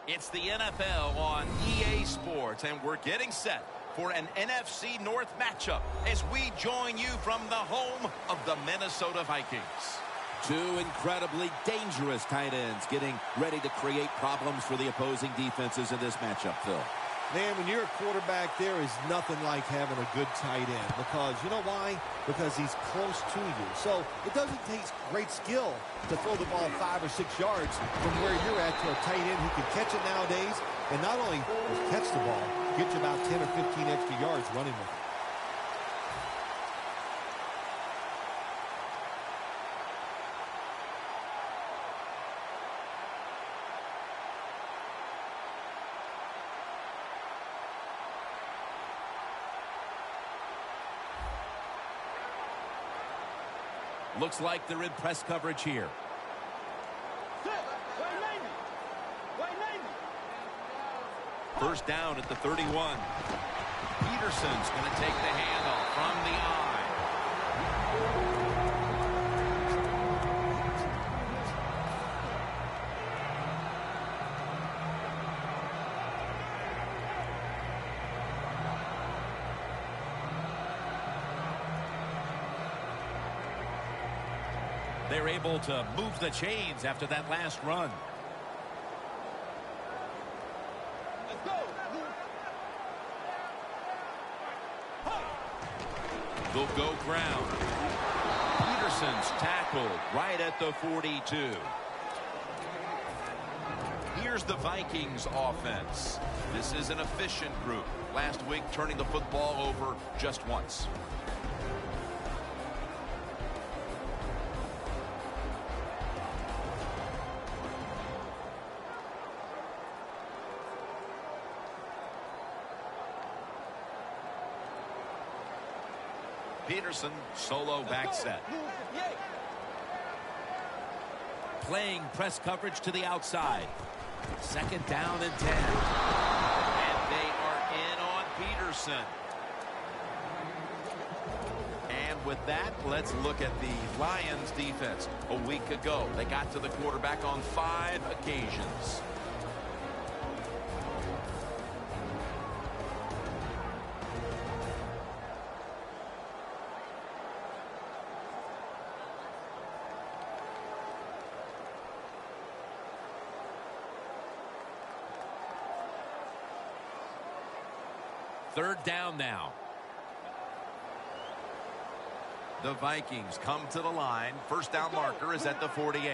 It's the NFL on EA Sports, and we're getting set for an NFC North matchup as we join you from the home of the Minnesota Vikings. Two incredibly dangerous tight ends getting ready to create problems for the opposing defenses in this matchup, Phil. Man, when you're a quarterback, there is nothing like having a good tight end. Because, you know why? Because he's close to you. So it doesn't take great skill to throw the ball 5 or 6 yards from where you're at to a tight end who can catch it nowadays. And not only catch the ball, get you about 10 or 15 extra yards running with it. Looks like they're in press coverage here. First down at the 31. Peterson's going to take the handoff from the eye. They're able to move the chains after that last run. Let's go. They'll go ground. Peterson's tackled right at the 42. Here's the Vikings offense. This is an efficient group. Last week, turning the football over just once. Peterson, solo back set. Playing press coverage to the outside. Second down and 10. And they are in on Peterson. And with that, let's look at the Lions defense. A week ago, they got to the quarterback on 5 occasions. Third down now. The Vikings come to the line. First down marker is at the 48.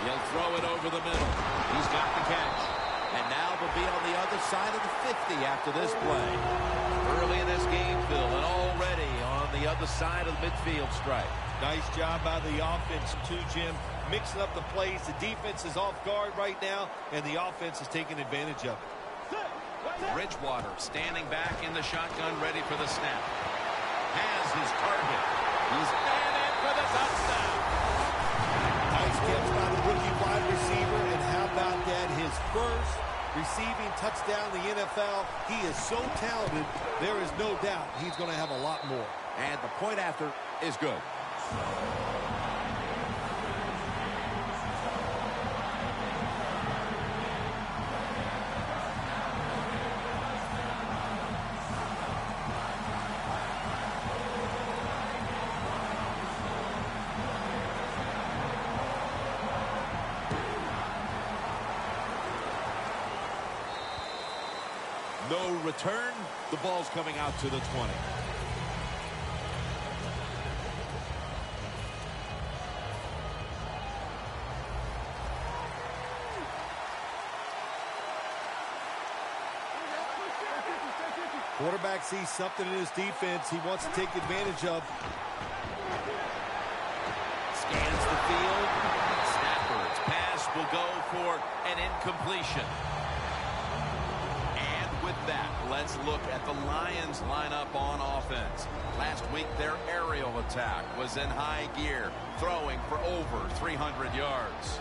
He'll throw it over the middle. He's got the catch. And now they'll be on the other side of the 50 after this play. Early in this game, Phil, and already on the other side of the midfield stripe. Nice job by the offense, too, Jim. Mixing up the plays. The defense is off guard right now, and the offense is taking advantage of it. Bridgewater standing back in the shotgun, ready for the snap. Has his target. He's in for the touchdown. Nice catch by the rookie wide receiver, and how about that? His first receiving touchdown in the NFL. He is so talented, there is no doubt he's going to have a lot more. And the point after is good. No return. The ball's coming out to the 20. Quarterback sees something in his defense he wants to take advantage of. Scans the field. Snapper's pass will go for an incompletion. With that, let's look at the Lions lineup on offense. Last week, their aerial attack was in high gear, throwing for over 300 yards.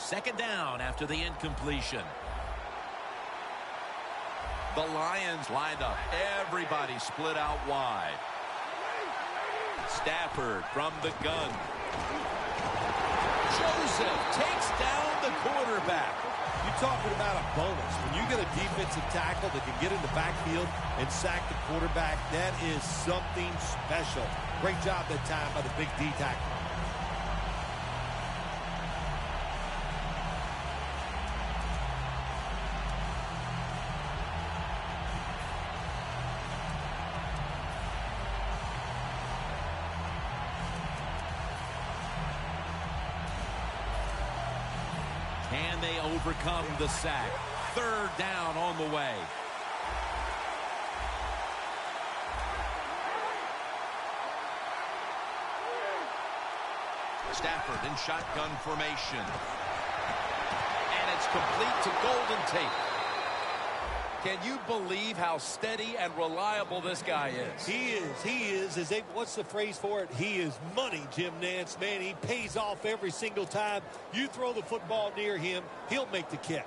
Second down after the incompletion. The Lions lined up. Everybody split out wide. Stafford from the gun. Joseph takes down the quarterback. You're talking about a bonus. When you get a defensive tackle that can get in the backfield and sack the quarterback, that is something special. Great job that time by the big D tackle. Can they overcome the sack? Third down on the way. Stafford in shotgun formation. And it's complete to Golden Tate. Can you believe how steady and reliable this guy is? He is. What's the phrase for it? He is money, Jim Nance. Man, he pays off every single time. You throw the football near him, he'll make the catch.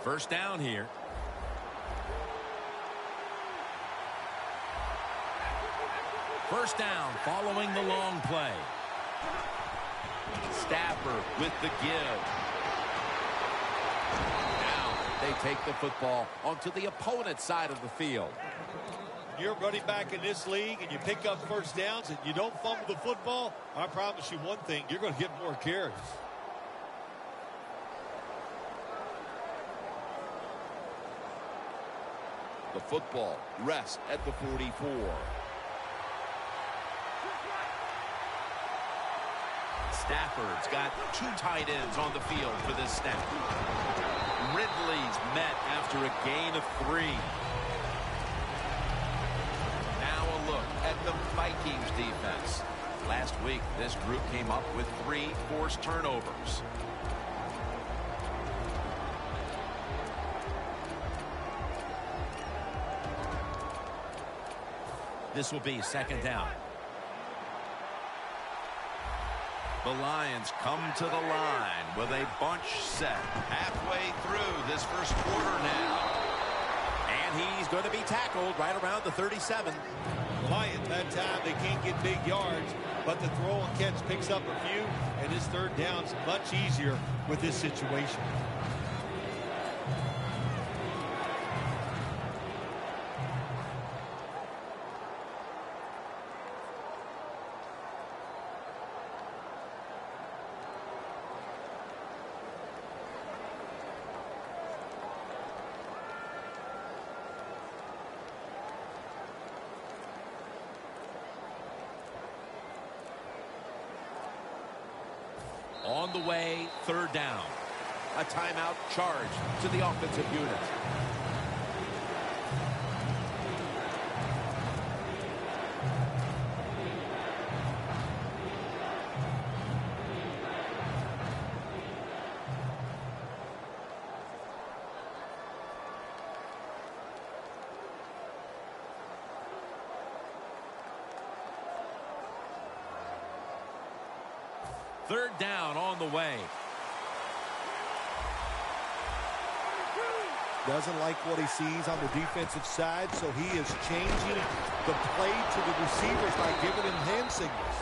First down here. First down following the long play. Stafford with the give. Now they take the football onto the opponent's side of the field. You're running back in this league and you pick up first downs and you don't fumble the football, I promise you one thing, you're going to get more carries. The football rests at the 44. Stafford's got two tight ends on the field for this snap. Ridley's met after a gain of 3. Now a look at the Vikings defense. Last week, this group came up with 3 forced turnovers. This will be second down. The Lions come to the line with a bunch set halfway through this first quarter now. And he's going to be tackled right around the 37. Lions, that time they can't get big yards, but the throw and catch picks up a few, and his third down's much easier with this situation. On the way, third down. A timeout charge to the offensive unit. Third down on the way. Doesn't like what he sees on the defensive side, so he is changing the play to the receivers by giving him hand signals.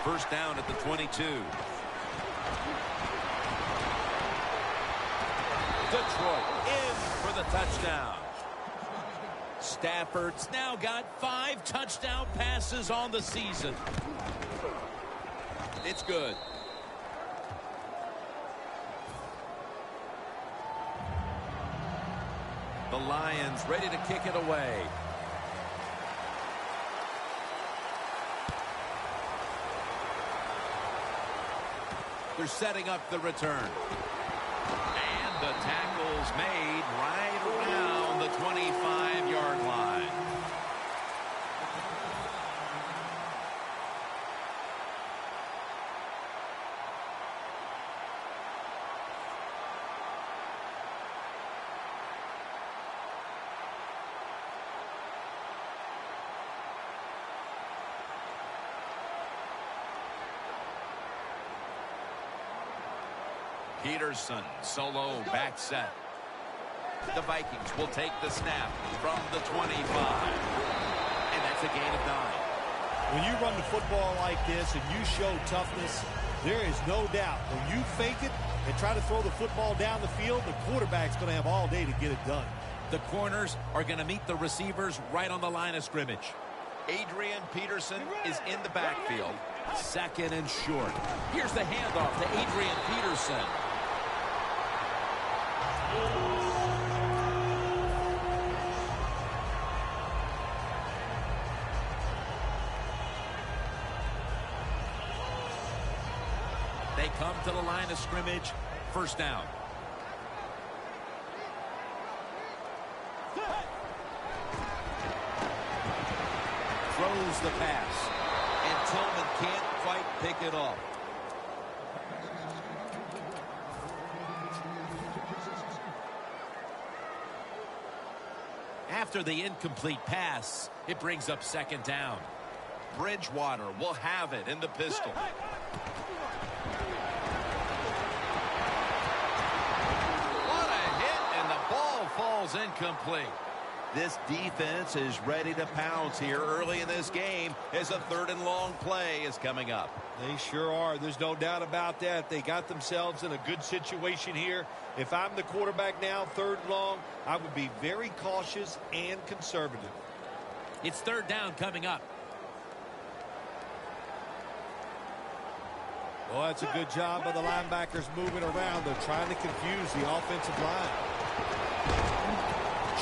First down at the 22. Detroit in for the touchdown. Stafford's now got 5 touchdown passes on the season. It's good. The Lions ready to kick it away. They're setting up the return. And The tackle's made right around the 25-yard line. Peterson, solo back set. The Vikings will take the snap from the 25. And that's a gain of 9. When you run the football like this and you show toughness, there is no doubt when you fake it and try to throw the football down the field, the quarterback's going to have all day to get it done. The corners are going to meet the receivers right on the line of scrimmage. Adrian Peterson is in the backfield. Second and short. Here's the handoff to Adrian Peterson. They come to the line of scrimmage. First down. Throws the pass. And Tillman can't quite pick it off. After the incomplete pass, it brings up second down. Bridgewater will have it in the pistol. What a hit, and the ball falls incomplete. This defense is ready to pounce here early in this game as a third and long play is coming up. They sure are. There's no doubt about that. They got themselves in a good situation here. If I'm the quarterback now, third and long, I would be very cautious and conservative. It's third down coming up. Well, that's a good job by the linebackers moving around. They're trying to confuse the offensive line.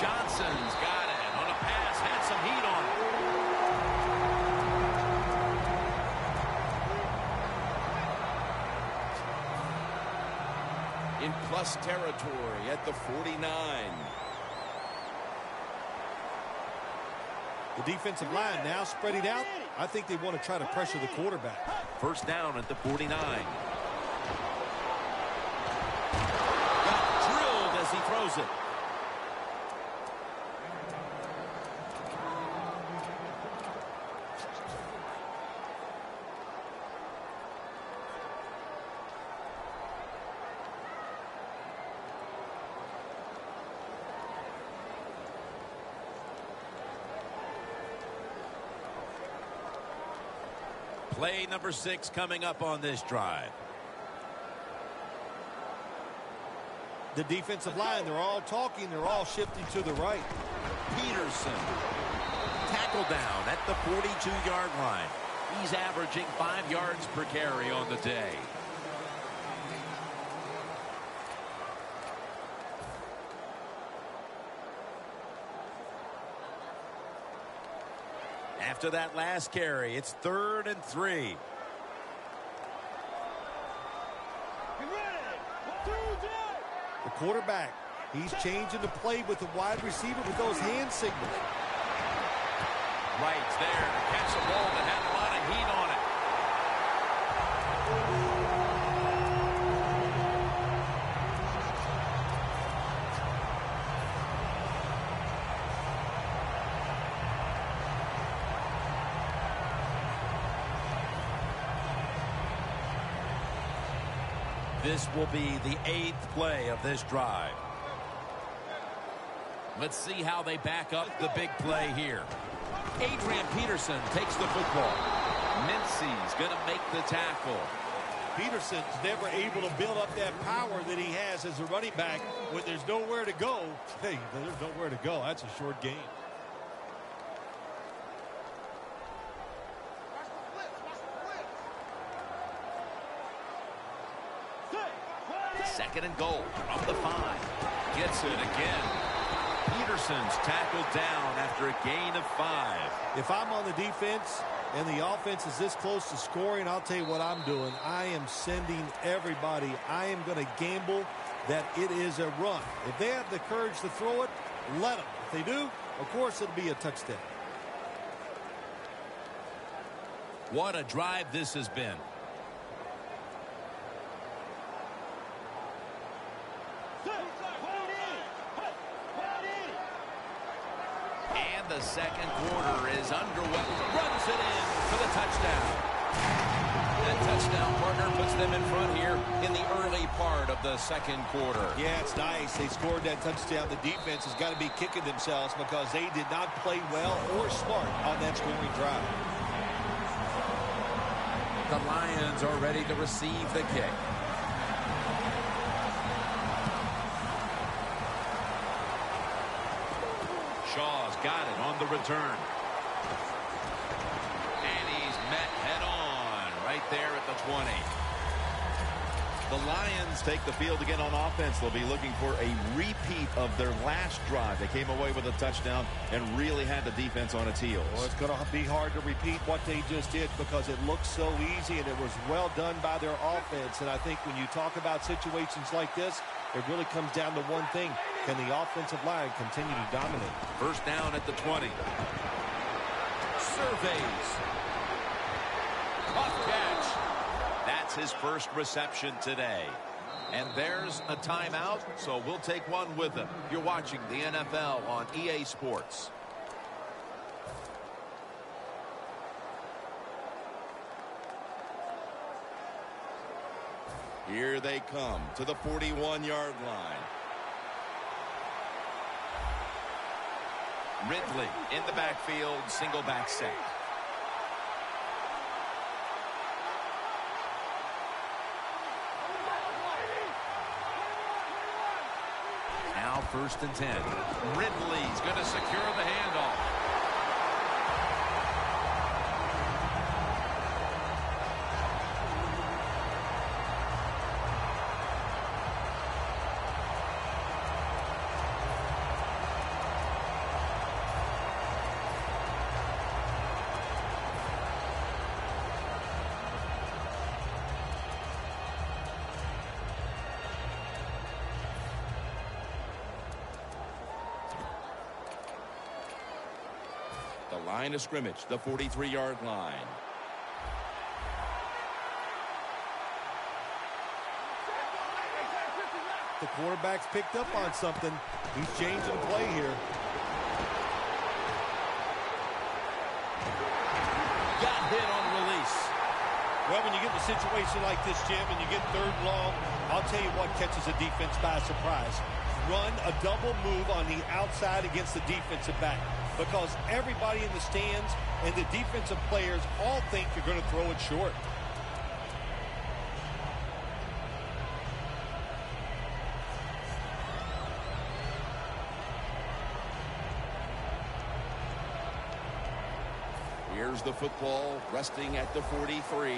Johnson's got it on a pass, had some heat on it. In plus territory at the 49. The defensive line now spreading out. I think they want to try to pressure the quarterback. First down at the 49. Got drilled as he throws it. Play number 6 coming up on this drive. The defensive line, they're all talking. They're all shifting to the right. Peterson. Tackle down at the 42-yard line. He's averaging 5 yards per carry on the day. After that last carry, it's 3rd and 3. The quarterback, he's changing the play with the wide receiver with those hand signals. Right there to catch a ball that had a lot of heat on it. This will be the 8th play of this drive. Let's see how they back up the big play here. Adrian Peterson takes the football. Mincy's going to make the tackle. Peterson's never able to build up that power that he has as a running back when there's nowhere to go. Hey, there's nowhere to go. That's a short game. Second and goal from the 5. Gets it again. Peterson's tackled down after a gain of 5. If I'm on the defense and the offense is this close to scoring, I'll tell you what I'm doing. I am sending everybody. I am going to gamble that it is a run. If they have the courage to throw it, let them. If they do, of course, it'll be a touchdown. What a drive this has been. And the second quarter is underway. Runs it in for the touchdown. That touchdown partner puts them in front here in the early part of the second quarter. Yeah, it's nice. They scored that touchdown. The defense has got to be kicking themselves because they did not play well or smart on that scoring drive. The Lions are ready to receive the kick. Shaw's got it on the return. And he's met head-on right there at the 20. The Lions take the field again on offense. They'll be looking for a repeat of their last drive. They came away with a touchdown and really had the defense on its heels. Well, it's going to be hard to repeat what they just did because it looks so easy and it was well done by their offense. And I think when you talk about situations like this, it really comes down to one thing. Can the offensive line continue to dominate? First down at the 20. Surveys. Tough catch. That's his first reception today. And there's a timeout, so we'll take one with him. You're watching the NFL on EA Sports. Here they come to the 41-yard line. Ridley in the backfield, single back set. Now first and 10. Ridley's going to secure the handoff. The line of scrimmage, the 43-yard line. The quarterback's picked up on something. He's changing play here. Got hit on release. Well, when you get in a situation like this, Jim, and you get third long, I'll tell you what catches a defense by surprise. Run a double move on the outside against the defensive back. Because everybody in the stands and the defensive players all think you're going to throw it short. Here's the football resting at the 43.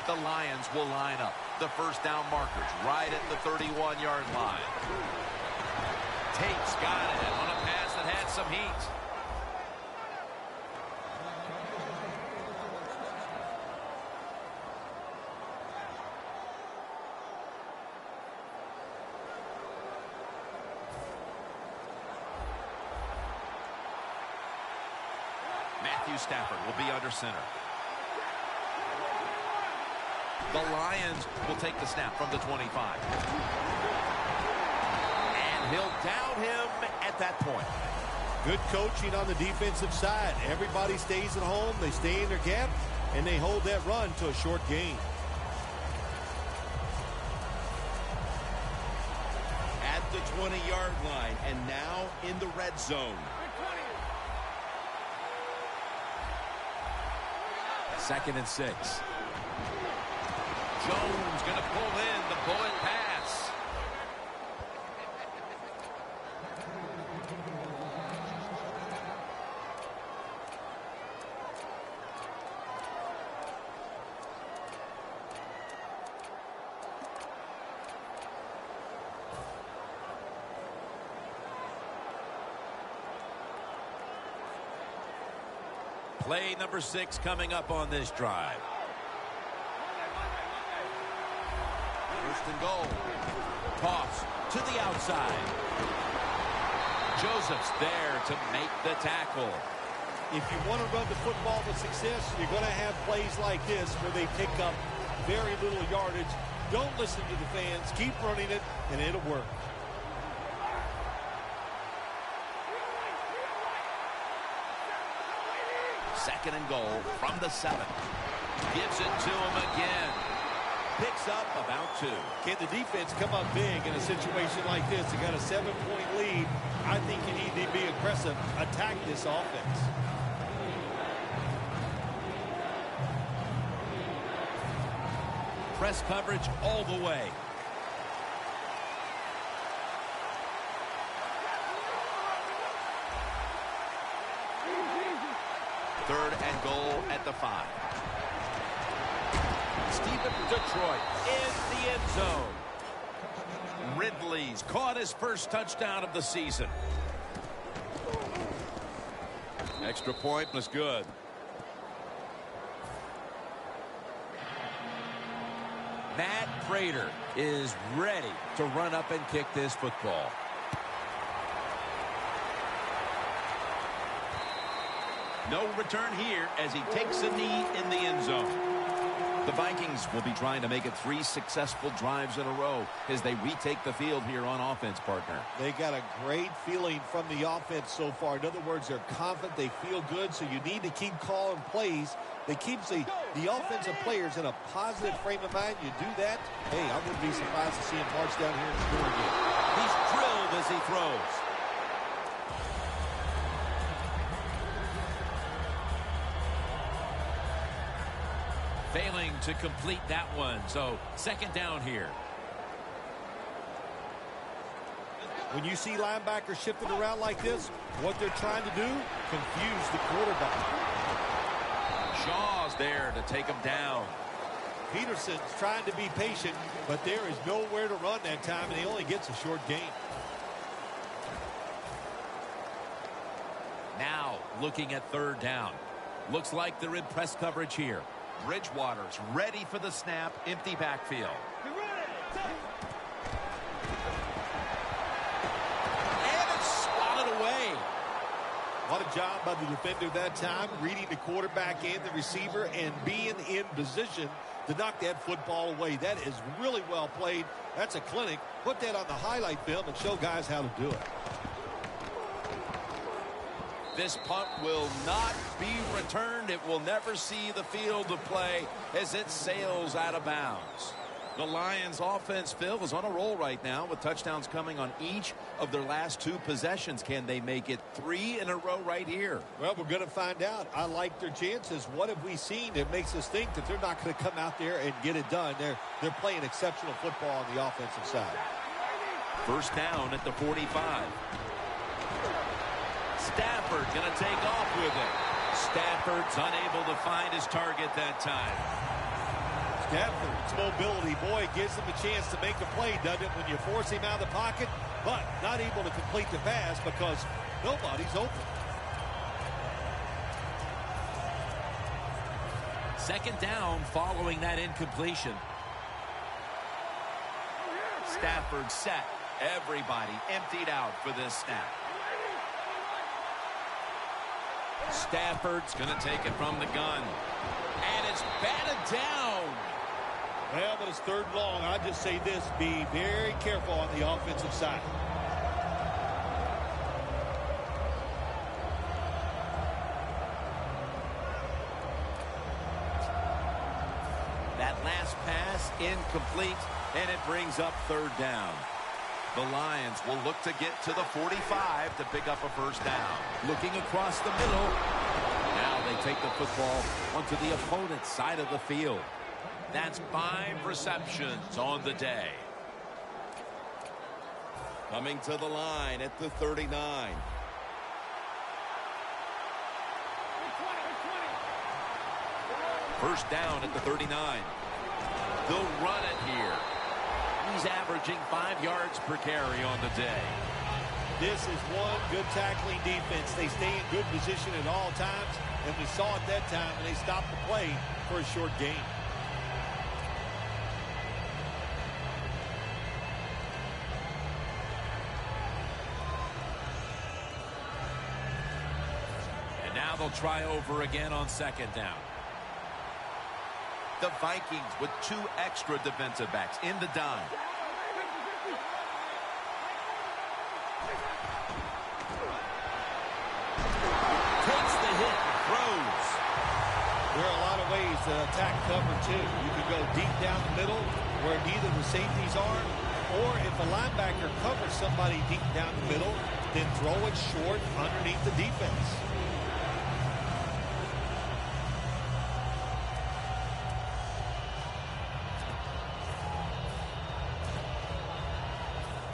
The Lions will line up. The first down markers right at the 31-yard line. Tate's got it on a pass that had some heat. Matthew Stafford will be under center. The Lions will take the snap from the 25. And he'll down him at that point. Good coaching on the defensive side. Everybody stays at home. They stay in their gap, and they hold that run to a short gain. At the 20-yard line, and now in the red zone. Second and 6. Jones going to pull in the bullet pass. Play number 6 coming up on this drive. First and goal. Toss to the outside. Joseph's there to make the tackle. If you want to run the football with success, you're going to have plays like this where they pick up very little yardage. Don't listen to the fans. Keep running it, and it'll work. Second and goal from the 7. Gives it to him again. Picks up about 2. Can the defense come up big in a situation like this? They got a 7-point lead. I think you need to be aggressive. Attack this offense. Press coverage all the way. Third and goal at the 5. Stephen Detroit in the end zone. Ridley's caught his first touchdown of the season. Extra point was good. Matt Prater is ready to run up and kick this football. No return here as he takes a knee in the end zone. The Vikings will be trying to make it 3 successful drives in a row as they retake the field here on offense, partner. They got a great feeling from the offense so far. In other words, they're confident, they feel good, so you need to keep calling plays that keeps the offensive players in a positive frame of mind. You do that, hey, I wouldn't be surprised to see him march down here and score again. He's drilled as he throws. Failing to complete that one, so second down here. When you see linebackers shifting around like this, what they're trying to do, confuse the quarterback. Shaw's there to take him down. Peterson's trying to be patient, but there is nowhere to run that time, and he only gets a short gain. Now looking at third down. Looks like they're in press coverage here. Bridgewater's ready for the snap. Empty backfield. And it's swatted away. What a job by the defender that time, reading the quarterback and the receiver and being in position to knock that football away. That is really well played. That's a clinic. Put that on the highlight film and show guys how to do it. This punt will not be returned. It will never see the field of play as it sails out of bounds. The Lions offense, Phil, is on a roll right now with touchdowns coming on each of their last 2 possessions. Can they make it 3 in a row right here? Well, we're going to find out. I like their chances. What have we seen that makes us think that they're not going to come out there and get it done? They're playing exceptional football on the offensive side. First down at the 45. Stafford going to take off with it. Stafford's unable to find his target that time. Stafford's mobility, boy, gives him a chance to make a play, doesn't it, when you force him out of the pocket, but not able to complete the pass because nobody's open. Second down following that incompletion. Stafford set. Everybody emptied out for this snap. Stafford's going to take it from the gun. And it's batted down. Well, but it's third and long. I just say this, be very careful on the offensive side. That last pass incomplete, and it brings up third down. The Lions will look to get to the 45 to pick up a first down. Looking across the middle. Now they take the football onto the opponent's side of the field. That's 5 receptions on the day. Coming to the line at the 39. First down at the 39. They'll run it here. He's averaging 5 yards per carry on the day. This is one good tackling defense. They stay in good position at all times, and we saw it that time, and they stopped the play for a short gain. Now they'll try over again on second down. The Vikings with 2 extra defensive backs in the dime. Takes the hit, throws. There are a lot of ways to attack cover, too. You can go deep down the middle where neither the safeties are, or if a linebacker covers somebody deep down the middle, then throw it short underneath the defense.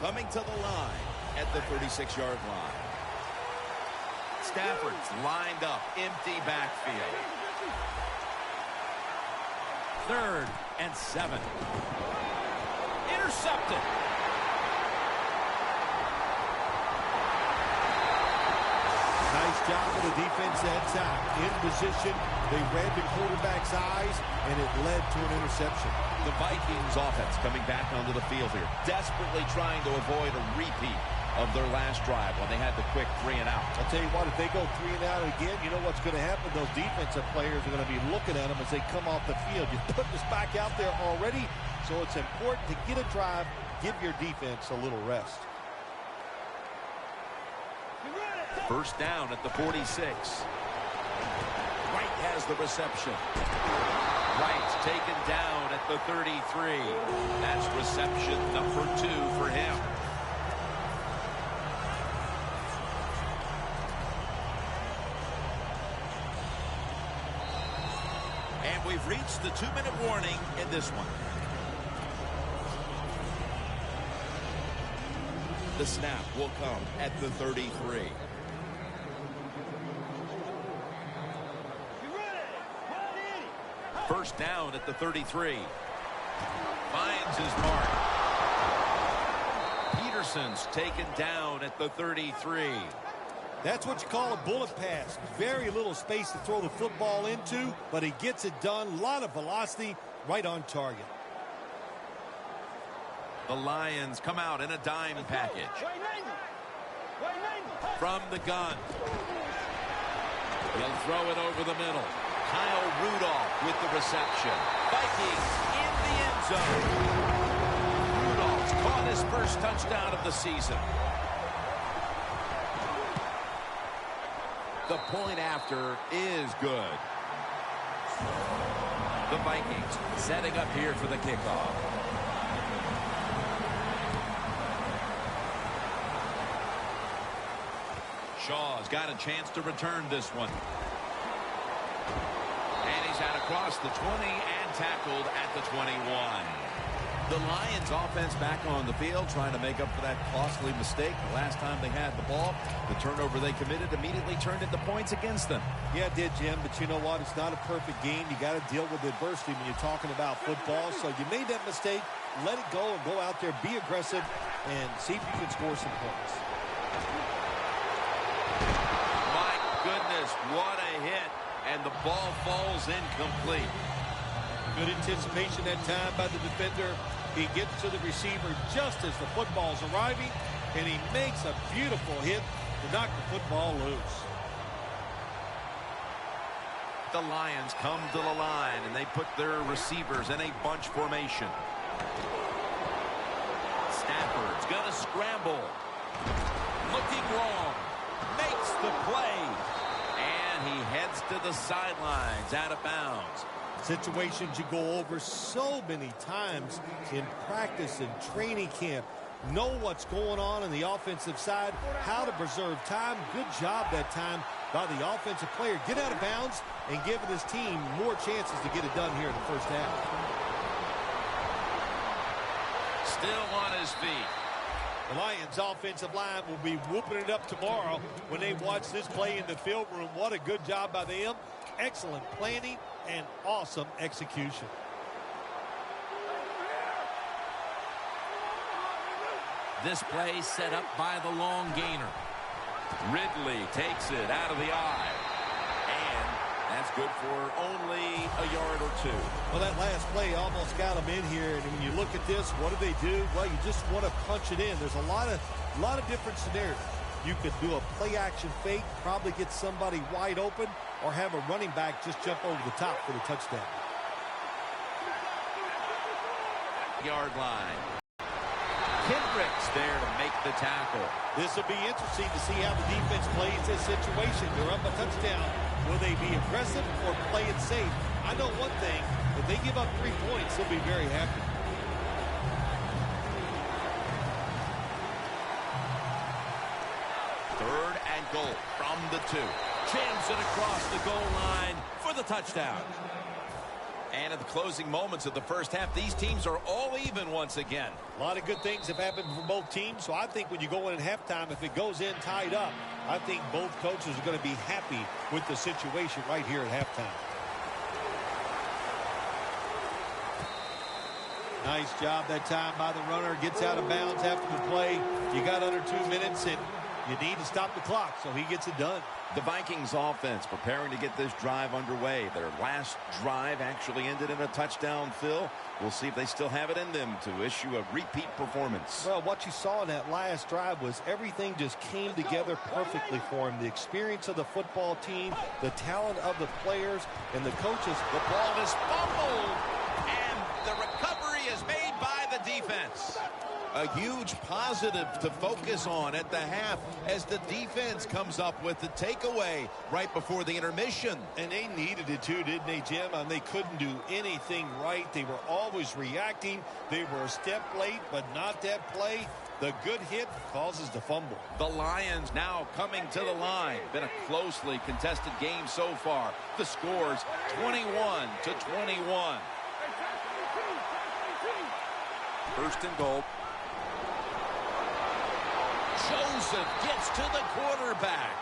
Coming to the line at the 36-yard line. Stafford's lined up, empty backfield. 3rd and 7. Intercepted. Nice job of the defense that time. In position, they read the quarterback's eyes, and it led to an interception. The Vikings offense coming back onto the field here, desperately trying to avoid a repeat of their last drive when they had the quick 3 and out. I'll tell you what, if they go 3 and out again, you know what's going to happen? Those defensive players are going to be looking at them as they come off the field. You put this back out there already, so it's important to get a drive, give your defense a little rest. First down at the 46. Wright has the reception. Wright's taken down at the 33. That's reception number 2 for him. And we've reached the 2-minute warning in this one. The snap will come at the 33. First down at the 33. Finds his mark. Peterson's taken down at the 33. That's what you call a bullet pass. Very little space to throw the football into, but he gets it done. A lot of velocity, right on target. The Lions come out in a dime package. From the gun. He'll throw it over the middle. Kyle Rudolph with the reception. Vikings in the end zone. Rudolph's caught his first touchdown of the season. The point after is good. The Vikings setting up here for the kickoff. Shaw's got a chance to return this one. And he's out across the 20 and tackled at the 21. The Lions offense back on the field trying to make up for that costly mistake. The last time they had the ball, the turnover they committed immediately turned into points against them. Yeah, it did, Jim, but you know what? It's not a perfect game. You got to deal with adversity when you're talking about football. So you made that mistake, let it go and go out there, be aggressive, and see if you can score some points. My goodness, what a hit. And the ball falls incomplete. Good anticipation that time by the defender. He gets to the receiver just as the football's arriving, and he makes a beautiful hit to knock the football loose. The Lions come to the line, and they put their receivers in a bunch formation. Stafford's going to scramble. Looking wrong. Makes the play. And he heads to the sidelines out of bounds. Situations you go over so many times in practice and training camp. Know what's going on the offensive side, how to preserve time. Good job that time by the offensive player. Get out of bounds and giving his team more chances to get it done here in the first half. Still on his feet. The Lions offensive line will be whooping it up tomorrow when they watch this play in the film room. What a good job by them. Excellent planning and awesome execution. This play set up by the long gainer. Ridley takes it out of the eye. And that's good for only a yard or two. Well, that last play almost got them in here. And when you look at this, what do? Well, you just want to punch it in. There's a lot of different scenarios. You could do a play-action fake, probably get somebody wide open, or have a running back just jump over the top for the touchdown. Yard line. Kendricks there to make the tackle. This will be interesting to see how the defense plays this situation. They're up a touchdown. Will they be aggressive or play it safe? I know one thing. If they give up 3 points, they'll be very happy. Third and goal from the 2. Jams it across the goal line for the touchdown. And at the closing moments of the first half, these teams are all even once again. A lot of good things have happened for both teams, so I think when you go in at halftime, if it goes in tied up, I think both coaches are going to be happy with the situation right here at halftime. Nice job that time by the runner. Gets out of bounds after the play. You got under 2 minutes, and you need to stop the clock, so he gets it done. The Vikings offense preparing to get this drive underway. Their last drive actually ended in a touchdown, Phil. We'll see if they still have it in them to issue a repeat performance. Well, what you saw in that last drive was everything just came together perfectly for him. The experience of the football team, the talent of the players, and the coaches. The ball is fumbled, and the recovery is made by the defense. A huge positive to focus on at the half as the defense comes up with the takeaway right before the intermission. And they needed it too, didn't they, Jim? And they couldn't do anything right. They were always reacting. They were a step late, but not that play. The good hit causes the fumble. The Lions now coming to the line. Been a closely contested game so far. The score's 21-21. First and goal. Joseph gets to the quarterback.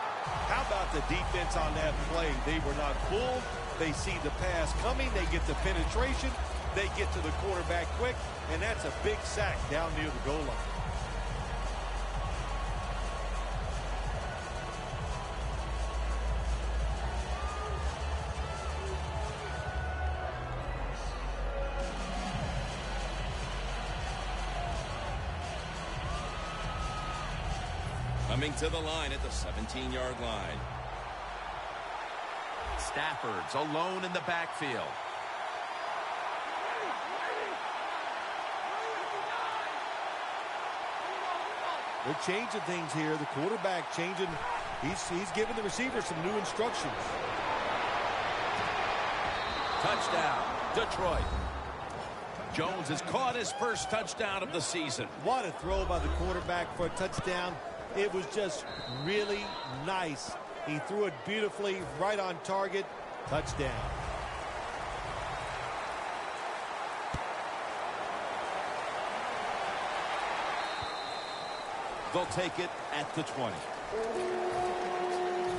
How about the defense on that play? They were not fooled. They see the pass coming. They get the penetration. They get to the quarterback quick, and that's a big sack down near the goal line. Coming to the line at the 17-yard line. Stafford's alone in the backfield. They're changing things here. The quarterback changing. He's giving the receiver some new instructions. Touchdown, Detroit. Jones has caught his first touchdown of the season. What a throw by the quarterback for a touchdown. It was just really nice. He threw it beautifully, right on target. Touchdown. They'll take it at the 20.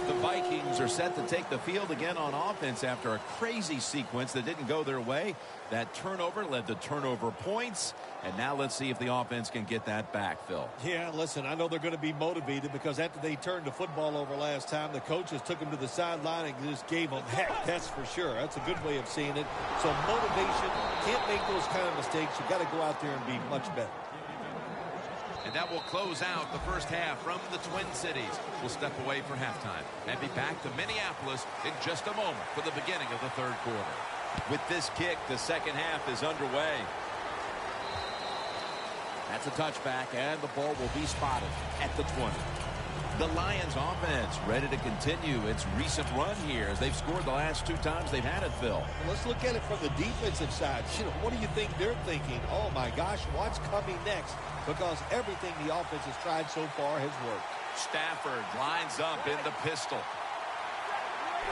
The Vikings are set to take the field again on offense after a crazy sequence that didn't go their way. That turnover led to turnover points. And now let's see if the offense can get that back, Phil. Yeah, listen, I know they're going to be motivated because after they turned the football over last time, the coaches took them to the sideline and just gave them heck. That's for sure. That's a good way of seeing it. So motivation, can't make those kind of mistakes. You got to go out there and be much better. And that will close out the first half from the Twin Cities. We'll step away for halftime and be back to Minneapolis in just a moment for the beginning of the third quarter. With this kick, the second half is underway. That's a touchback, and the ball will be spotted at the 20. The Lions offense ready to continue its recent run here as they've scored the last 2 times they've had it, Phil. Well, let's look at it from the defensive side. What do you think they're thinking? Oh, my gosh, what's coming next? Because everything the offense has tried so far has worked. Stafford lines up in the pistol.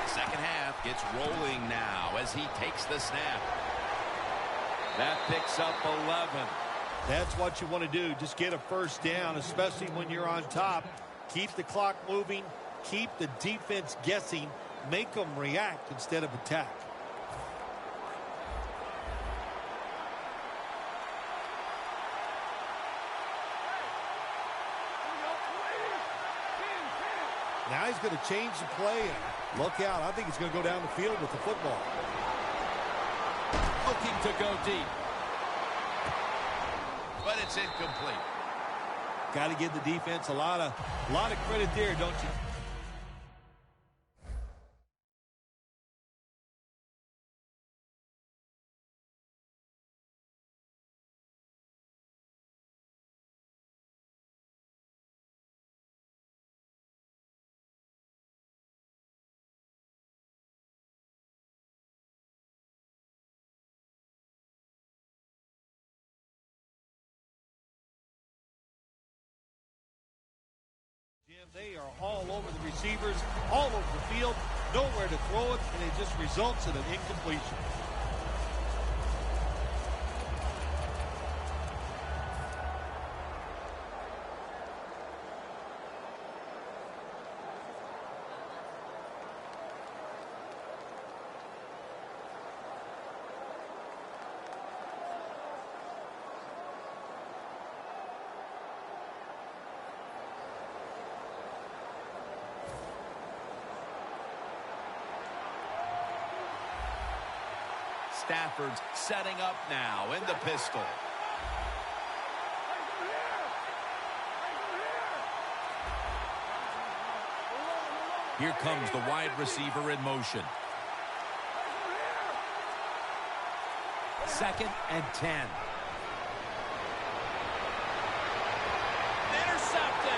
Second half gets rolling now as he takes the snap. That picks up 11. That's what you want to do. Just get a first down, especially when you're on top. Keep the clock moving. Keep the defense guessing. Make them react instead of attack. Now he's going to change the play. And look out. I think he's going to go down the field with the football. Looking to go deep. But it's incomplete. Got to give the defense a lot of credit there, don't you? They are all over the receivers, all over the field, nowhere to throw it, and it just results in an incompletion. Stafford's setting up now in the pistol. Here comes the wide receiver in motion. 2nd and 10. Intercepted.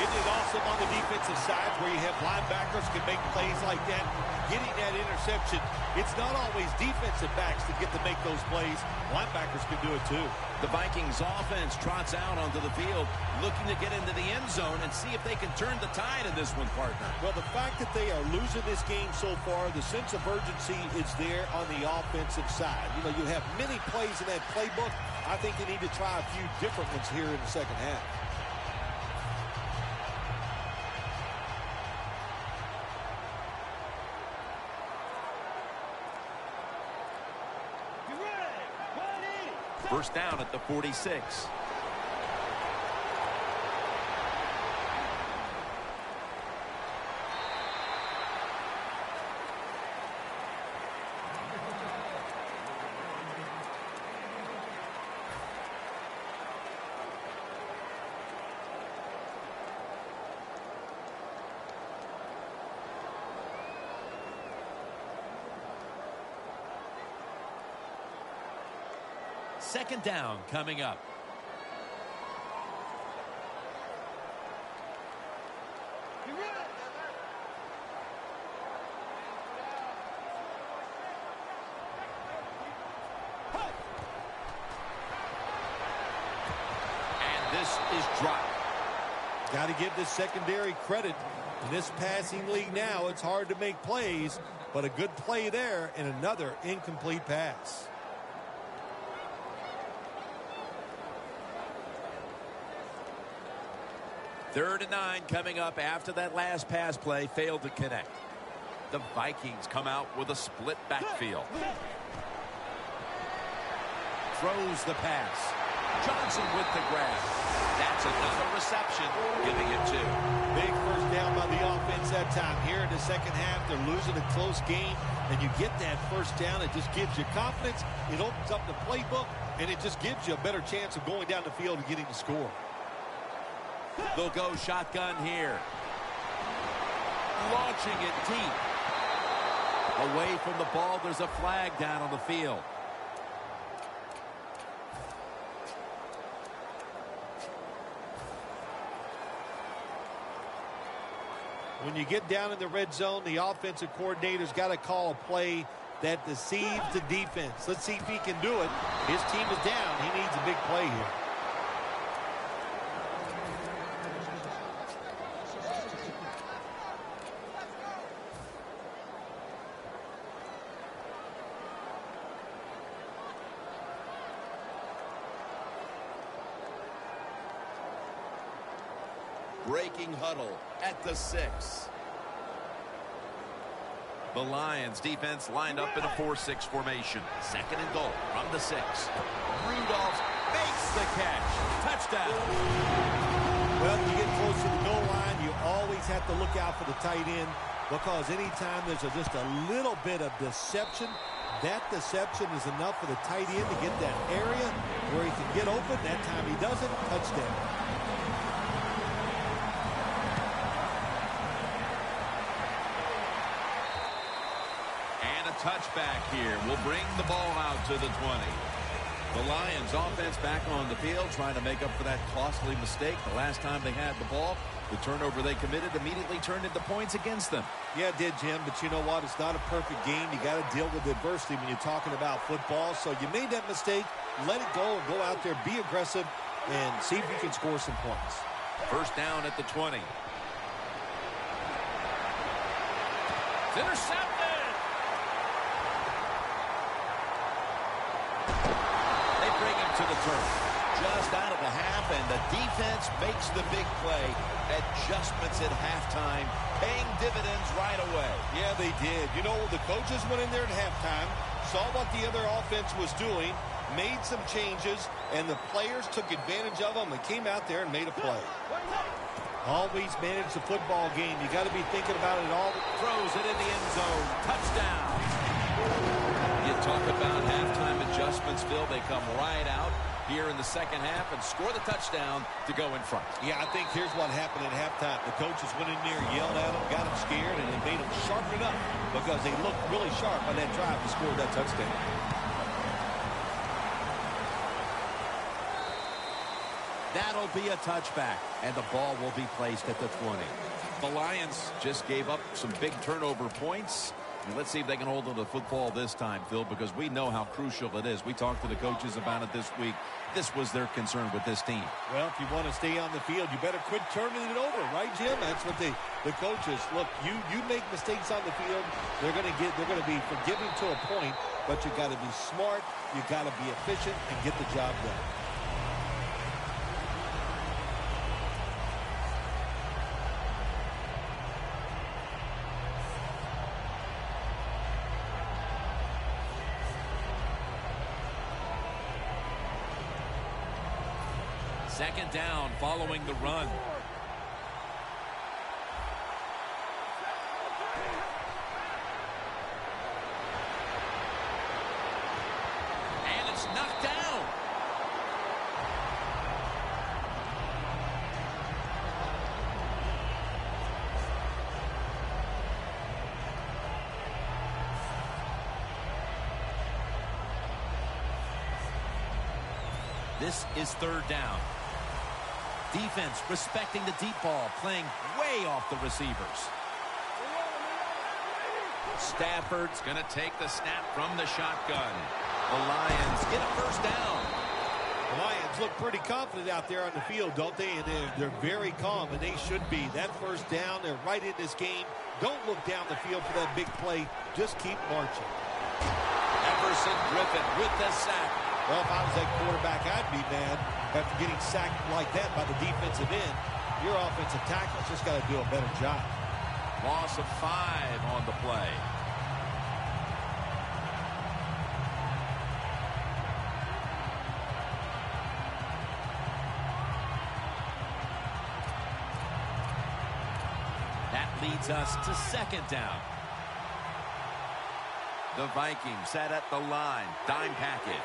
Isn't it awesome on the defensive side where you have linebackers can make plays like that? Getting that interception, it's not always defensive backs that get to make those plays. Linebackers can do it too. The Vikings offense trots out onto the field, looking to get into the end zone and see if they can turn the tide in this one, partner. Well, the fact that they are losing this game so far, the sense of urgency is there on the offensive side. You know, you have many plays in that playbook. I think they need to try a few different ones here in the second half. First down at the 46. Second down coming up. And this is dropped. Got to give this secondary credit. In this passing league now, it's hard to make plays, but a good play there and another incomplete pass. Third and 9 coming up after that last pass play failed to connect. The Vikings come out with a split backfield. Throws the pass. Johnson with the grab. That's another reception, giving it 2. Big first down by the offense that time. Here in the second half, they're losing a close game, and you get that first down. It just gives you confidence. It opens up the playbook, and it just gives you a better chance of going down the field and getting the score. They'll go shotgun here. Launching it deep. Away from the ball, there's a flag down on the field. When you get down in the red zone, the offensive coordinator's got to call a play that deceives the defense. Let's see if he can do it. His team is down. He needs a big play here. Breaking huddle at the 6. The Lions defense lined up in a 4-6 formation. 2nd and goal from the 6. Rudolph makes the catch. Touchdown. Well, you get close to the goal line, you always have to look out for the tight end, because anytime there's just a little bit of deception, That deception is enough for the tight end to get that area where he can get open. That time he doesn't. Touchdown. And a touchback here will bring the ball out to the 20. The Lions offense back on the field trying to make up for that costly mistake. The last time they had the ball, the turnover they committed immediately turned into points against them. Yeah, it did, Jim, but you know what? It's not a perfect game. You got to deal with adversity when you're talking about football. So you made that mistake, let it go, and go out there, be aggressive, and see if you can score some points. First down at the 20. It's intercepted. They bring him to the turf. Just out of the half, and the defense makes the big play. Adjustments at halftime, paying dividends right away. Yeah, they did. You know, the coaches went in there at halftime, saw what the other offense was doing, made some changes, and the players took advantage of them and came out there and made a play. Always manage the football game. You got to be thinking about it all. Throws it in the end zone. Touchdown. You talk about halftime adjustments, Phil. They come right out here in the second half and score the touchdown to go in front. Yeah, I think here's what happened at halftime. The coaches went in there, yelled at them, got them scared, and it made them sharpen up because they looked really sharp on that drive to score that touchdown. That'll be a touchback, and the ball will be placed at the 20. The Lions just gave up some big turnover points. And let's see if they can hold on to the football this time, Phil, because we know how crucial it is. We talked to the coaches about it this week. This was their concern with this team. Well, if you want to stay on the field, you better quit turning it over, right, Jim? That's what the coaches look. You make mistakes on the field, they're going to be forgiving to a point, but you got to be smart, you got to be efficient, and get the job done. Second down following the run. And it's knocked down. This is third down. Defense respecting the deep ball, playing way off the receivers. Stafford's going to take the snap from the shotgun. The Lions get a first down. The Lions look pretty confident out there on the field, don't they? And they're very calm, and they should be. That first down, they're right in this game. Don't look down the field for that big play. Just keep marching. Everson Griffin with the sack. Well, if I was that quarterback, I'd be mad after getting sacked like that by the defensive end. Your offensive tackle's just got to do a better job. Loss of 5 on the play. That leads us to second down. The Vikings set at the line. Dime package.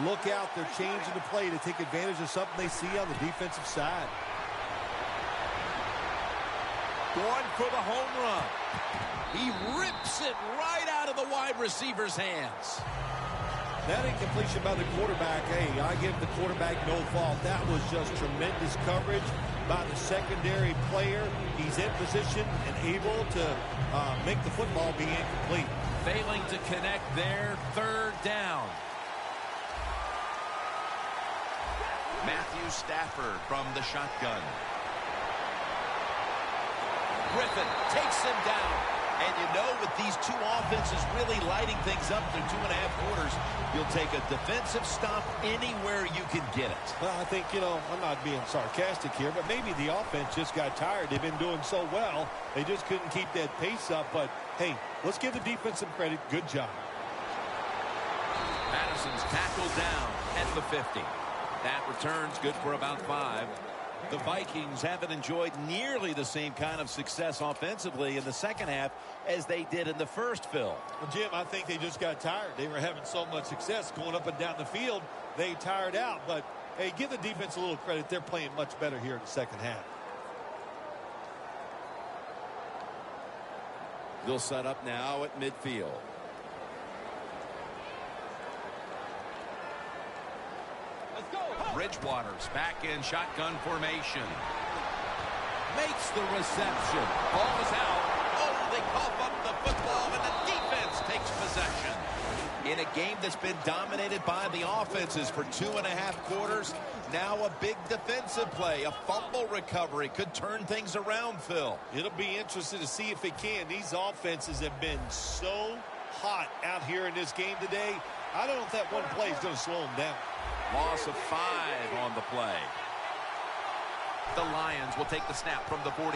Look out, they're changing the play to take advantage of something they see on the defensive side. Going for the home run. He rips it right out of the wide receiver's hands. That incompletion by the quarterback, hey, I give the quarterback no fault. That was just tremendous coverage by the secondary player. He's in position and able to make the football be incomplete. Failing to connect there, third down. Matthew Stafford from the shotgun. Griffin takes him down. And you know, with these two offenses really lighting things up through 2.5 quarters, you'll take a defensive stop anywhere you can get it. Well, I think, you know, I'm not being sarcastic here, but maybe the offense just got tired. They've been doing so well, they just couldn't keep that pace up. But, hey, let's give the defense some credit. Good job. Madison's tackled down at the 50. That returns good for about 5. The Vikings haven't enjoyed nearly the same kind of success offensively in the second half as they did in the first, Phil. Well, Jim, I think they just got tired. They were having so much success going up and down the field. They tired out. But, hey, give the defense a little credit. They're playing much better here in the second half. They'll set up now at midfield. Let's go. Bridgewater's back in shotgun formation. Makes the reception. Ball is out. Oh, they cough up the football, and the defense takes possession. In a game that's been dominated by the offenses for 2.5 quarters, now a big defensive play, a fumble recovery could turn things around, Phil. It'll be interesting to see if it can. These offenses have been so hot out here in this game today. I don't know if that one play is going to slow them down. Loss of 5 on the play. The Lions will take the snap from the 45.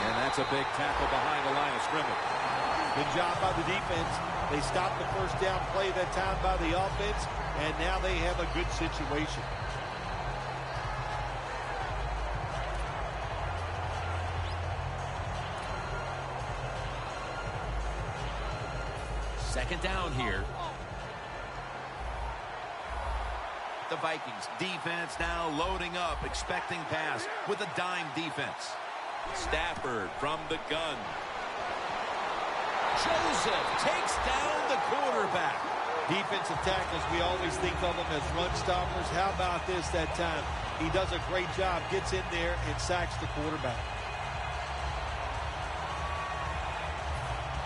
And that's a big tackle behind the line of scrimmage. Good job by the defense. They stopped the first down play that time by the offense, and now they have a good situation. Second down here. The Vikings defense now loading up, expecting pass with a dime defense. Stafford from the gun. Joseph takes down the quarterback. Defensive tackles, we always think of them as run stoppers. How about this that time? He does a great job, gets in there and sacks the quarterback.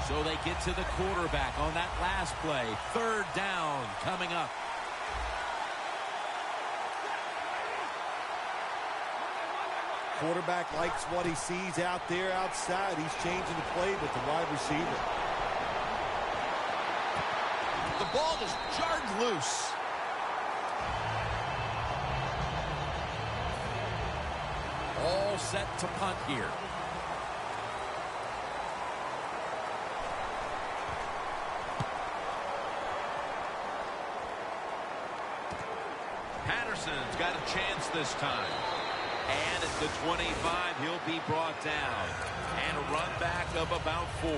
So they get to the quarterback on that last play. Third down coming up. Quarterback likes what he sees out there outside. He's changing the play with the wide receiver. The ball is jarred loose. All set to punt here. Patterson's got a chance this time. And at the 25, he'll be brought down. And a run back of about 4.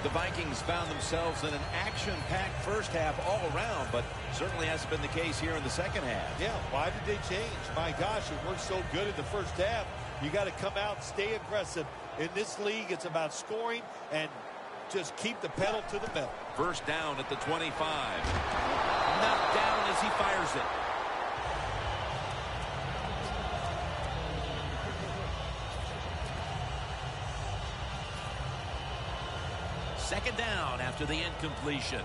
The Vikings found themselves in an action-packed first half all around, but certainly hasn't been the case here in the second half. Yeah, why did they change? My gosh, it worked so good in the first half. You got to come out and stay aggressive. In this league, it's about scoring and just keep the pedal to the metal. First down at the 25. Knocked down as he fires it. Second down after the incompletion.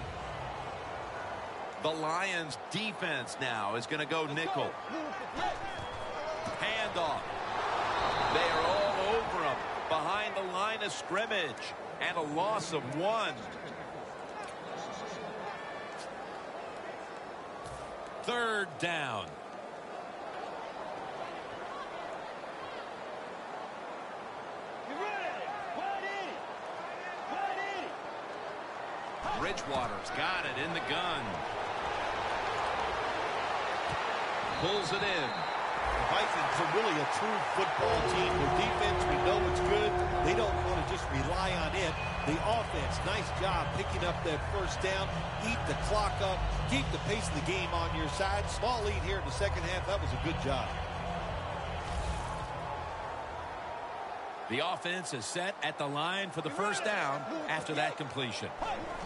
The Lions defense now is going to go nickel. Handoff. They are all over him behind the line of scrimmage. And a loss of 1. Third down. Bridgewater's got it in the gun. Pulls it in. The Vikings are really a true football team. Their defense, we know it's good. They don't want to just rely on it. The offense, nice job picking up that first down. Eat the clock up. Keep the pace of the game on your side. Small lead here in the second half. That was a good job. The offense is set at the line for the first down after that completion.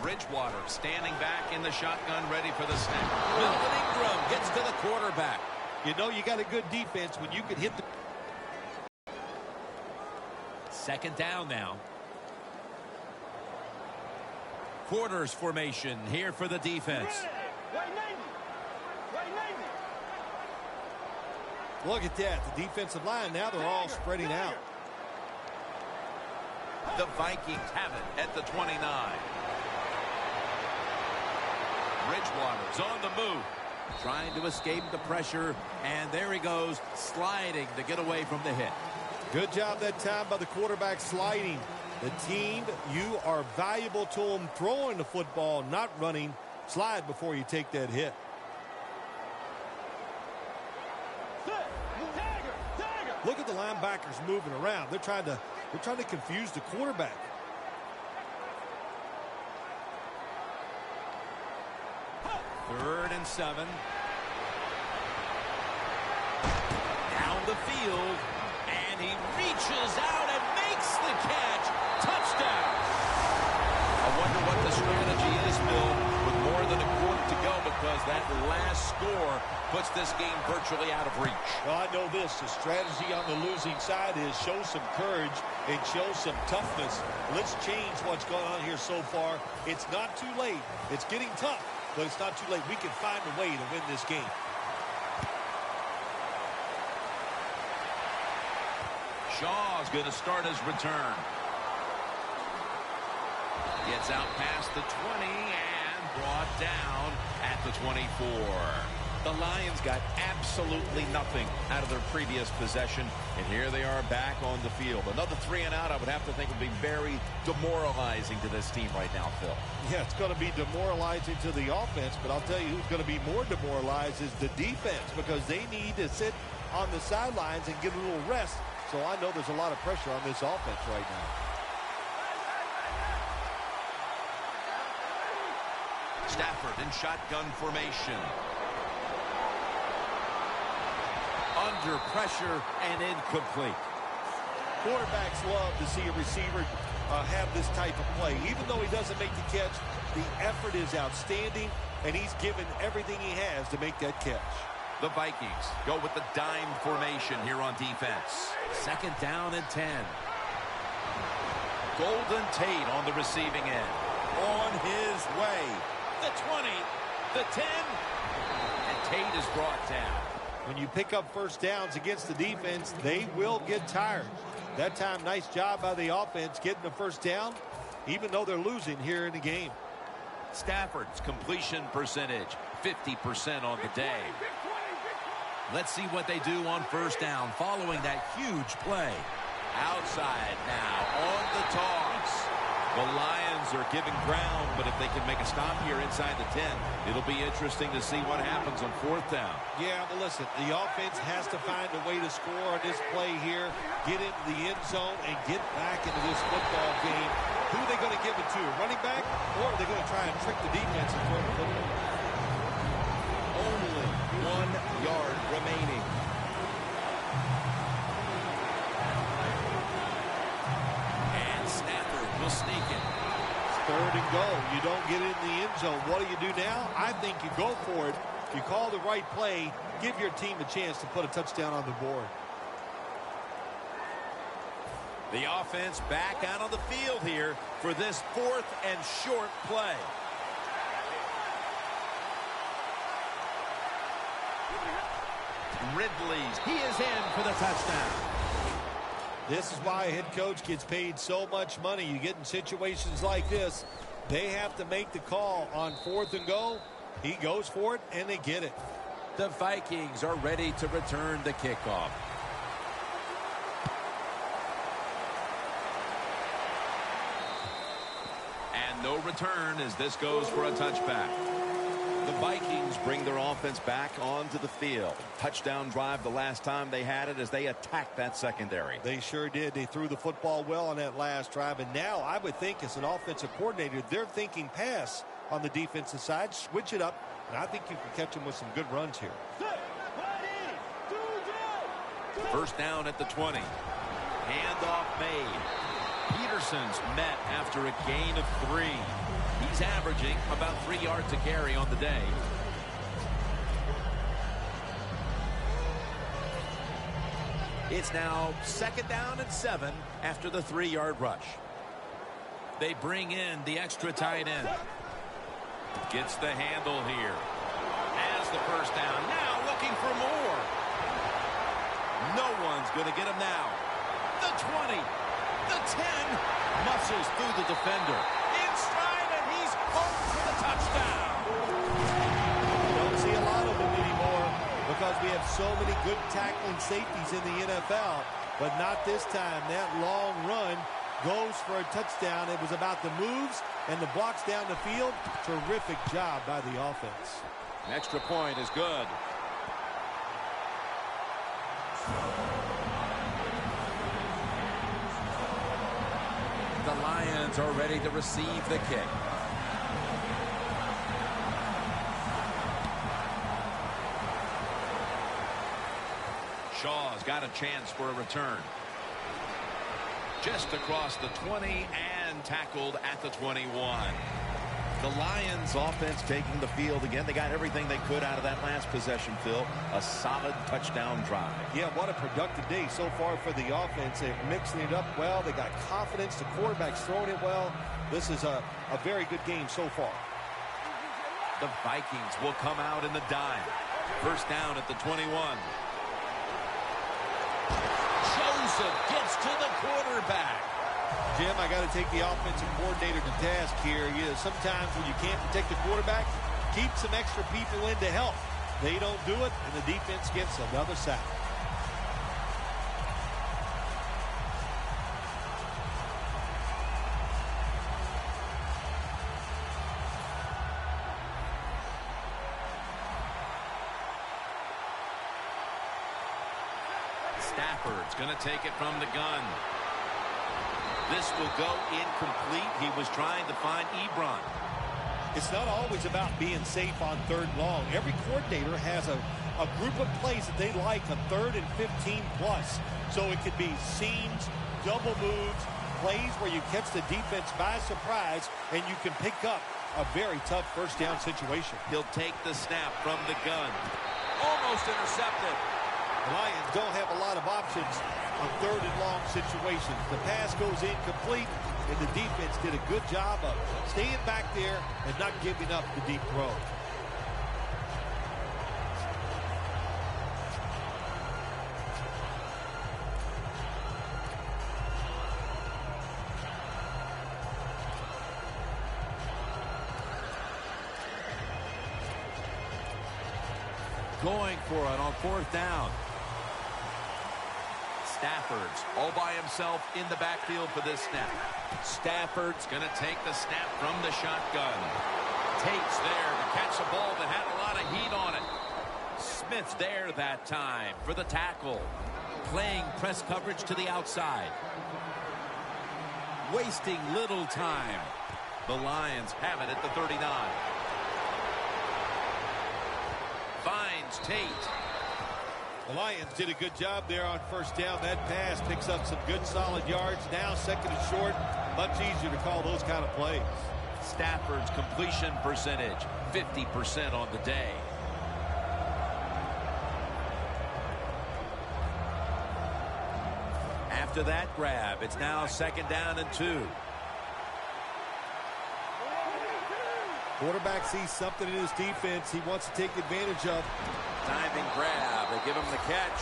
Bridgewater standing back in the shotgun, ready for the snap. Melvin Ingram gets to the quarterback. You know you got a good defense when you can hit the... Second down now. Quarters formation here for the defense. Look at that. The defensive line, now they're all spreading out. The Vikings have it at the 29. Bridgewater's on the move. Trying to escape the pressure. And there he goes, sliding to get away from the hit. Good job that time by the quarterback sliding. The team, you are valuable to them throwing the football, not running. Slide before you take that hit. Look at the linebackers moving around. They're trying to confuse the quarterback. Third and 7. Down the field. And he reaches out and makes the catch. Touchdown. I wonder what the strategy is, Bill, with more than a quarter to go, because that last score puts this game virtually out of reach. Well, I know this. The strategy on the losing side is show some courage and show some toughness. Let's change what's going on here so far. It's not too late. It's getting tough, but it's not too late. We can find a way to win this game. Shaw's going to start his return. Gets out past the 20 and brought down at the 24. The Lions got absolutely nothing out of their previous possession, and here they are back on the field. Another 3 and out, I would have to think, would be very demoralizing to this team right now, Phil. Yeah, it's going to be demoralizing to the offense, but I'll tell you who's going to be more demoralized is the defense, because they need to sit on the sidelines and get a little rest. So I know there's a lot of pressure on this offense right now. Stafford in shotgun formation. Under pressure and incomplete. Quarterbacks love to see a receiver have this type of play. Even though he doesn't make the catch, the effort is outstanding, and he's given everything he has to make that catch. The Vikings go with the dime formation here on defense. Second down and 10. Golden Tate on the receiving end. On his way. The 20, the 10, and Tate is brought down. When you pick up first downs against the defense, they will get tired. That time, nice job by the offense getting the first down, even though they're losing here in the game. Stafford's completion percentage, 50% on the day. Let's see what they do on first down following that huge play. Outside now on the toss. The Lions are giving ground, but if they can make a stop here inside the 10, it'll be interesting to see what happens on fourth down. Yeah, well, listen, the offense has to find a way to score on this play here, get into the end zone, and get back into this football game. Who are they going to give it to, a running back, or are they going to try and trick the defense and throw the football? Only 1 yard remaining. Sneak it. It's third and goal. You don't get in the end zone. What do you do now? I think you go for it. You call the right play. Give your team a chance to put a touchdown on the board. The offense back out on the field here for this fourth and short play. Ridley's. He is in for the touchdown. This is why a head coach gets paid so much money. You get in situations like this, they have to make the call on fourth and goal. He goes for it, and they get it. The Vikings are ready to return the kickoff. And no return as this goes for a touchback. The Vikings bring their offense back onto the field. Touchdown drive the last time they had it as they attacked that secondary. They sure did. They threw the football well on that last drive. And now I would think as an offensive coordinator, they're thinking pass on the defensive side. Switch it up. And I think you can catch them with some good runs here. First down at the 20. Handoff made. Peterson's met after a gain of 3. He's averaging about 3 yards a carry on the day. It's now second down and 7 after the 3-yard rush. They bring in the extra tight end. Gets the handle here. Has the first down. Now looking for more. No one's going to get him now. The 20. The 10. Muscles through the defender. In stride, and he's home for the touchdown. Don't see a lot of them anymore because we have so many good tackling safeties in the NFL. But not this time. That long run goes for a touchdown. It was about the moves and the blocks down the field. Terrific job by the offense. An extra point is good. Lions are ready to receive the kick. Shaw's got a chance for a return. Just across the 20 and tackled at the 21. The Lions offense taking the field again. They got everything they could out of that last possession, Phil. A solid touchdown drive. Yeah, what a productive day so far for the offense. They're mixing it up well. They got confidence. The quarterback's throwing it well. This is a very good game so far. The Vikings will come out in the dime. First down at the 21. Joseph gets to the quarterback. Jim, I got to take the offensive coordinator to task here. Sometimes when you can't protect the quarterback, keep some extra people in to help. They don't do it, and the defense gets another sack. Stafford's going to take it from the gun. This will go incomplete. He was trying to find Ebron. It's not always about being safe on third and long. Every coordinator has a group of plays that they like on 3rd and 15 plus. So it could be seams, double moves, plays where you catch the defense by surprise and you can pick up a very tough first down situation. He'll take the snap from the gun. Almost intercepted. The Lions don't have a lot of options on 3rd and long situations. The pass goes incomplete, and the defense did a good job of staying back there and not giving up the deep throw. Going for it on 4th down. Stafford's all by himself in the backfield for this snap. Stafford's going to take the snap from the shotgun. Tate's there to catch a ball that had a lot of heat on it. Smith's there that time for the tackle. Playing press coverage to the outside. Wasting little time. The Lions have it at the 39. Finds Tate. The Lions did a good job there on first down. That pass picks up some good solid yards. Now 2nd and short. Much easier to call those kind of plays. Stafford's completion percentage, 50% on the day. After that grab, it's now 2nd down and 2. Quarterback sees something in his defense he wants to take advantage of. Diving grab. They give him the catch.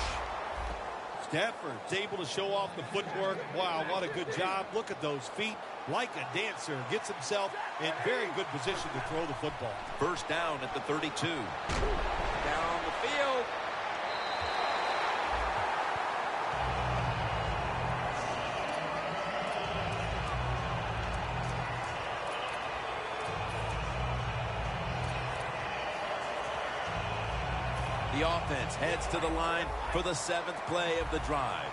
Stafford's able to show off the footwork. Wow, what a good job. Look at those feet. Like a dancer. Gets himself in very good position to throw the football. First down at the 32. Down the field. The offense heads to the line for the 7th play of the drive.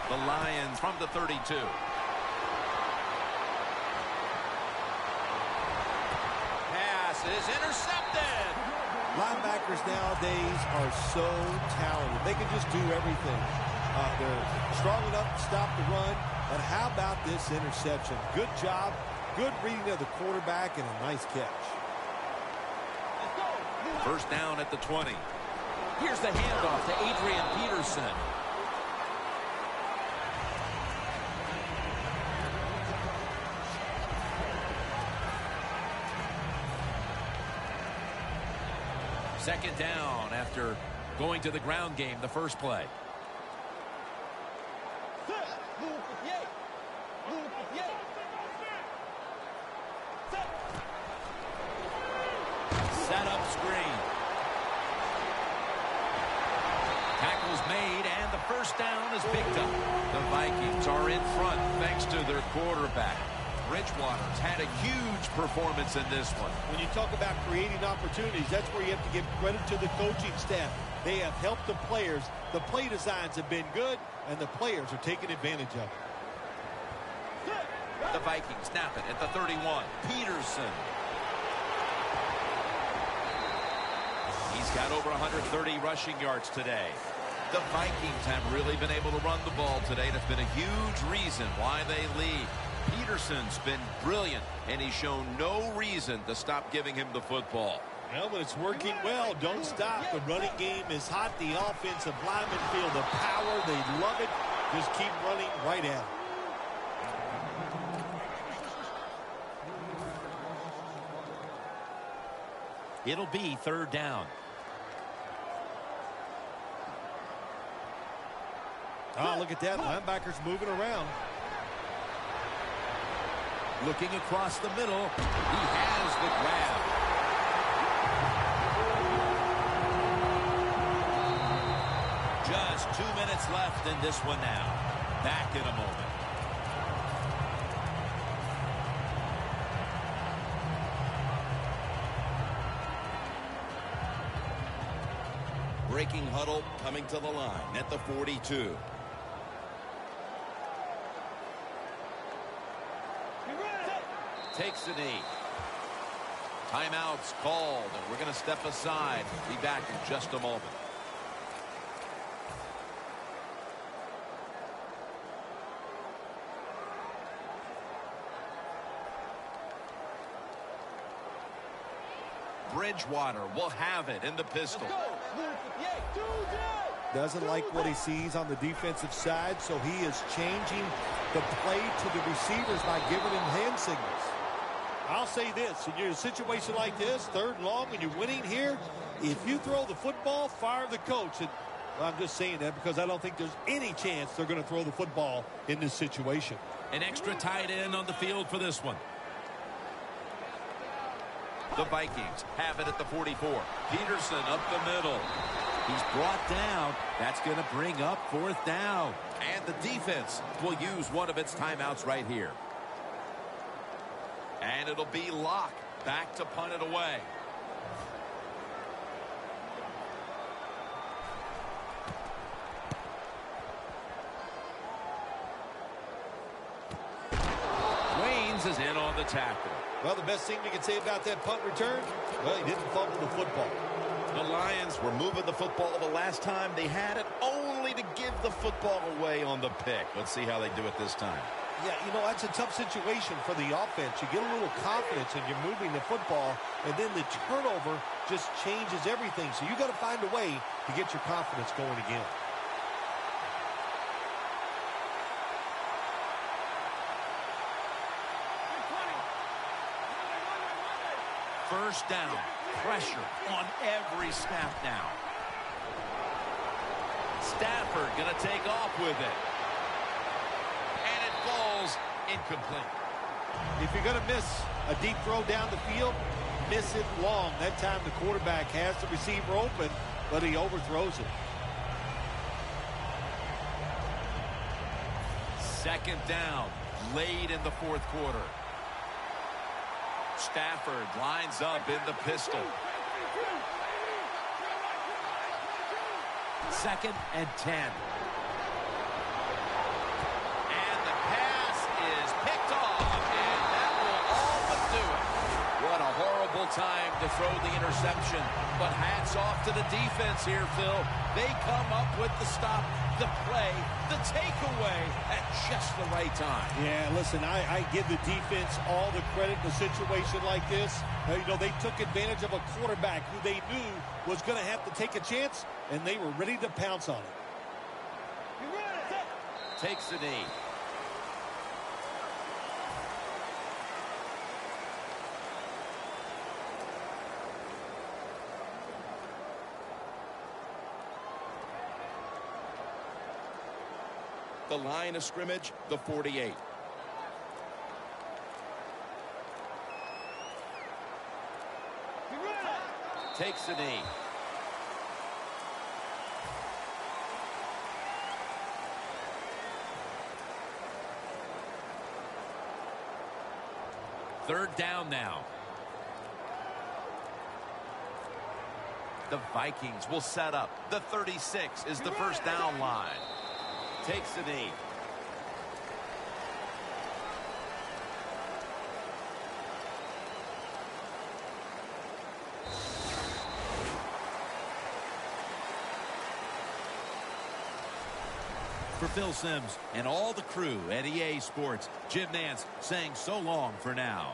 The Lions from the 32. Pass is intercepted. Linebackers nowadays are so talented. They can just do everything. They're strong enough to stop the run. But how about this interception? Good job. Good reading of the quarterback and a nice catch. First down at the 20. Here's the handoff to Adrian Peterson. Second down after going to the ground game the first play. Set up screen. Tackles made, and the first down is picked up. The Vikings are in front thanks to their quarterback. Bridgewater's had a huge performance in this one. When you talk about creating opportunities, that's where you have to give credit to the coaching staff. They have helped the players. The play designs have been good, and the players are taking advantage of it. The Vikings snap it at the 31. Peterson. He's got over 130 rushing yards today. The Vikings have really been able to run the ball today. That's been a huge reason why they lead. Peterson's been brilliant, and he's shown no reason to stop giving him the football. Well, when it's working well, don't stop. The running game is hot. The offensive linemen feel the power. They love it. Just keep running right at it. It'll be third down. Oh, look at that. Linebackers moving around. Looking across the middle. He has the grab. Just 2 minutes left in this one now. Back in a moment. Breaking huddle coming to the line at the 42. Takes a knee. Timeout's called, and we're going to step aside. Be back in just a moment. Bridgewater will have it in the pistol. Doesn't like what he sees on the defensive side, so he is changing the play to the receivers by giving him hand signals. I'll say this, in a situation like this, third and long, and you're winning here, if you throw the football, fire the coach. And I'm just saying that because I don't think there's any chance they're going to throw the football in this situation. An extra tight end on the field for this one. The Vikings have it at the 44. Peterson up the middle. He's brought down. That's going to bring up fourth down. And the defense will use one of its timeouts right here. And it'll be Locke back to punt it away. Waynes is in on the tackle. Well, the best thing we can say about that punt return, well, he didn't fumble the football. The Lions were moving the football the last time they had it, only to give the football away on the pick. Let's see how they do it this time. Yeah, you know, that's a tough situation for the offense. You get a little confidence and you're moving the football, and then the turnover just changes everything. So you got to find a way to get your confidence going again. First down. Pressure on every snap now. Stafford going to take off with it. And it falls incomplete. If you're going to miss a deep throw down the field, miss it long. That time the quarterback has the receiver open, but he overthrows it. Second down, late in the fourth quarter. Stafford lines up in the pistol. Second and 10. And the pass is picked off, and that will all but do it. What a horrible time to throw the interception. But hats off to the defense here, Phil. They come up with the stop, the play, the takeaway at just the right time. Yeah, listen, I give the defense all the credit in a situation like this. You know, they took advantage of a quarterback who they knew was going to have to take a chance, and they were ready to pounce on it. Takes a knee. The line of scrimmage, the 48. Takes a knee. Third down now. The Vikings will set up. The 36 is the first down line. Takes a knee. For Phil Simms and all the crew at EA Sports, Jim Nance saying so long for now.